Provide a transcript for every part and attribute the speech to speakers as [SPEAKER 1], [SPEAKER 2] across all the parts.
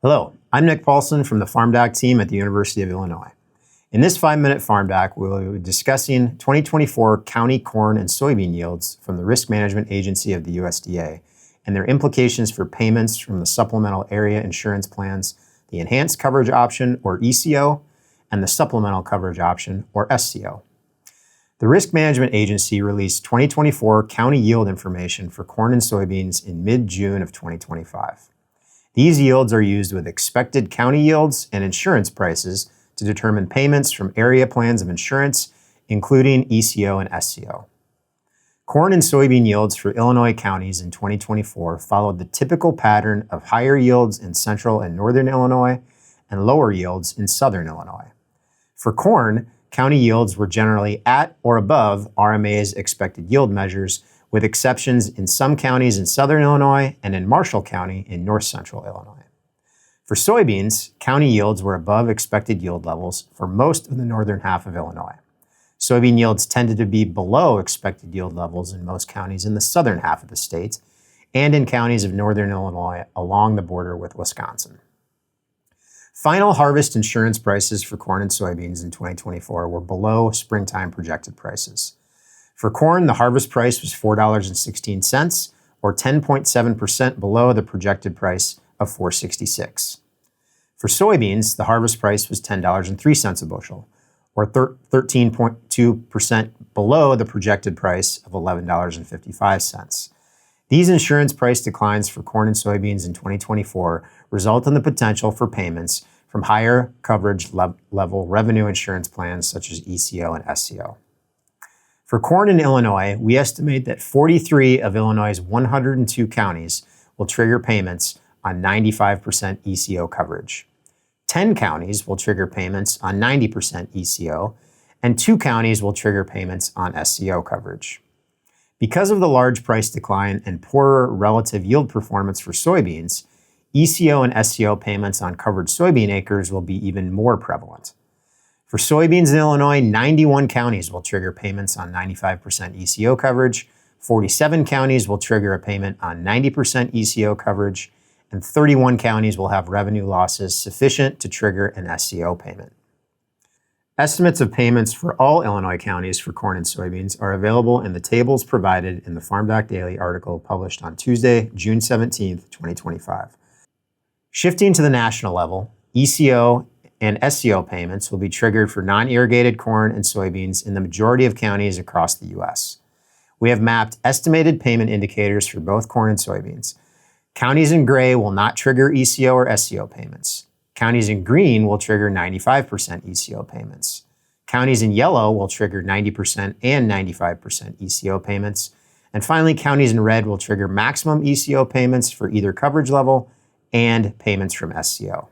[SPEAKER 1] Hello, I'm Nick Paulson from the farmdoc team at the University of Illinois. In this 5-minute farmdoc, we'll be discussing 2024 county corn and soybean yields from the Risk Management Agency of the USDA and their implications for payments from the Supplemental Area Insurance Plans, the Enhanced Coverage Option, or ECO, and the Supplemental Coverage Option, or SCO. The Risk Management Agency released 2024 county yield information for corn and soybeans in mid-June of 2025. These yields are used with expected county yields and insurance prices to determine payments from area plans of insurance, including ECO and SCO. Corn and soybean yields for Illinois counties in 2024 followed the typical pattern of higher yields in central and northern Illinois and lower yields in southern Illinois. For corn, county yields were generally at or above RMA's expected yield measures, with exceptions in some counties in southern Illinois and in Marshall County in north central Illinois. For soybeans, county yields were above expected yield levels for most of the northern half of Illinois. Soybean yields tended to be below expected yield levels in most counties in the southern half of the state and in counties of northern Illinois along the border with Wisconsin. Final harvest insurance prices for corn and soybeans in 2024 were below springtime projected prices. For corn, the harvest price was $4.16, or 10.7% below the projected price of $4.66. For soybeans, the harvest price was $10.03 a bushel, or 13.2% below the projected price of $11.55. These insurance price declines for corn and soybeans in 2024 result in the potential for payments from higher coverage level revenue insurance plans such as ECO and SCO. For corn in Illinois, we estimate that 43 of Illinois' 102 counties will trigger payments on 95% ECO coverage. 10 counties will trigger payments on 90% ECO, and 2 counties will trigger payments on SCO coverage. Because of the large price decline and poorer relative yield performance for soybeans, ECO and SCO payments on covered soybean acres will be even more prevalent. For soybeans in Illinois, 91 counties will trigger payments on 95% ECO coverage, 47 counties will trigger a payment on 90% ECO coverage, and 31 counties will have revenue losses sufficient to trigger an SCO payment. Estimates of payments for all Illinois counties for corn and soybeans are available in the tables provided in the FarmDoc Daily article published on Tuesday, June 17, 2025. Shifting to the national level, ECO and SCO payments will be triggered for non-irrigated corn and soybeans in the majority of counties across the U.S. We have mapped estimated payment indicators for both corn and soybeans. Counties in gray will not trigger ECO or SCO payments. Counties in green will trigger 95% ECO payments. Counties in yellow will trigger 90% and 95% ECO payments. And finally, counties in red will trigger maximum ECO payments for either coverage level and payments from SCO.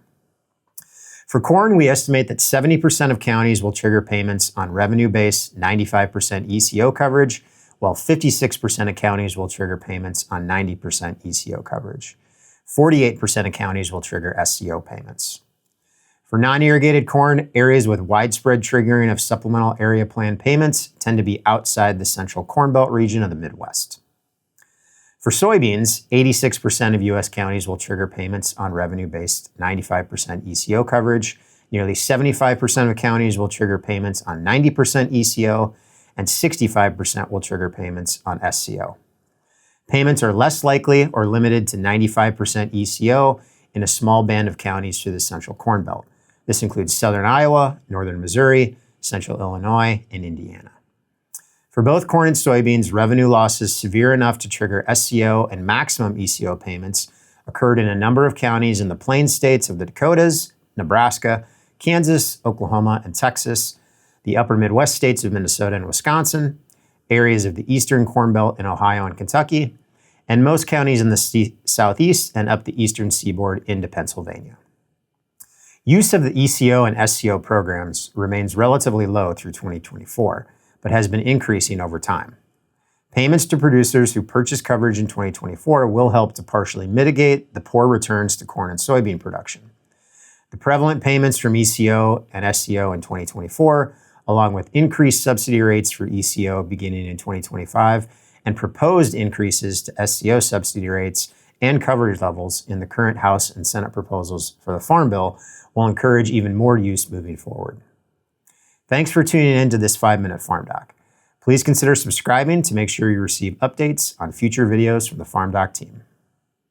[SPEAKER 1] For corn, we estimate that 70% of counties will trigger payments on revenue-based 95% ECO coverage, while 56% of counties will trigger payments on 90% ECO coverage. 48% of counties will trigger SCO payments. For non-irrigated corn, areas with widespread triggering of supplemental area plan payments tend to be outside the central Corn Belt region of the Midwest. For soybeans, 86% of U.S. counties will trigger payments on revenue-based 95% ECO coverage. Nearly 75% of counties will trigger payments on 90% ECO, and 65% will trigger payments on SCO. Payments are less likely or limited to 95% ECO in a small band of counties through the central Corn Belt. This includes southern Iowa, northern Missouri, central Illinois, and Indiana. For both corn and soybeans, revenue losses severe enough to trigger SCO and maximum ECO payments occurred in a number of counties in the Plains states of the Dakotas, Nebraska, Kansas, Oklahoma, and Texas, the upper Midwest states of Minnesota and Wisconsin, areas of the eastern Corn Belt in Ohio and Kentucky, and most counties in the southeast and up the eastern seaboard into Pennsylvania. Use of the ECO and SCO programs remains relatively low through 2024, but has been increasing over time. Payments to producers who purchase coverage in 2024 will help to partially mitigate the poor returns to corn and soybean production. The prevalent payments from ECO and SCO in 2024, along with increased subsidy rates for ECO beginning in 2025 and proposed increases to SCO subsidy rates and coverage levels in the current House and Senate proposals for the Farm Bill will encourage even more use moving forward. Thanks for tuning in to this 5-Minute Farm Doc. Please consider subscribing to make sure you receive updates on future videos from the Farm Doc team.